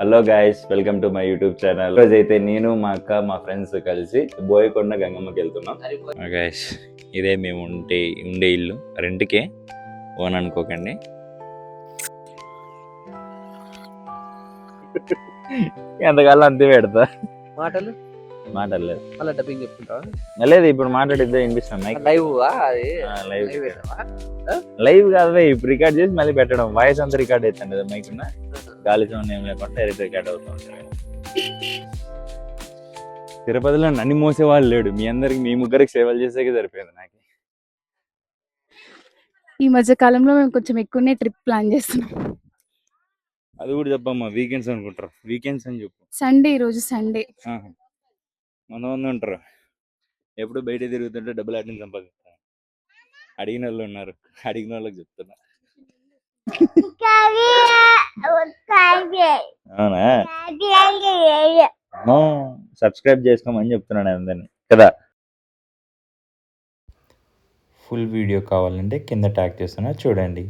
Hello guys, welcome to my YouTube channel. రోజైతే నేను మా అక్క మా ఫ్రెండ్స్ కలిసి బోయకొండ గంగమ్మకి వెళ్తున్నాం. గైస్, ఇదే మేము ఉండే ఇల్లు. రెంట్కే, ఓన్ అనుకోకండి. ఎంతకాలం అంతే పెడతా మాటలు మాటలేదు. మళ్ళీ డబ్బింగ్ చెప్పుకుంటావా? లేదు, ఇప్పుడు మాట్లాడిద్దే వినిపిస్తుంది. లైవ్ లైవ్ కాదు, ఇప్పుడు రికార్డ్ చేసి మళ్ళీ పెట్టడం. వాయిస్ అంతా రికార్డ్ అవుతుంది. మైక్ ఉన్న గాలి సౌండ్ ఏం లేకుండా డైరెక్ట్ రికార్డ్ అవుతుంది. తిరుపతిలో నన్ను మోసేవాళ్ళు లేడు. మీ ముగ్గురికి సేవలు చేసేకి సరిపోయింది నాకు. ఈ మధ్య కాలంలో మేము కొంచెం ఎక్కువనే ట్రిప్ ప్లాన్ చేస్తున్నాం. అది కూడా చెప్పమ్మా. వీకెండ్స్ అనుకుంటారు. వీకెండ్స్ అని చెప్పు. సండే, ఈరోజు సండే. మంది ఉంటారు. ఎప్పుడు బయట తిరుగుతుంటే డబ్బులు ఆటిని సంపాదిస్తారు. అడిగిన వాళ్ళు ఉన్నారు. అడిగిన వాళ్ళకి చెప్తున్నా. అవునా? సబ్స్క్రైబ్ చేసుకోమని చెప్తున్నాను అందరినీ కదా. ఫుల్ వీడియో కావాలంటే కింద ట్యాగ్ చేస్తున్నా చూడండి.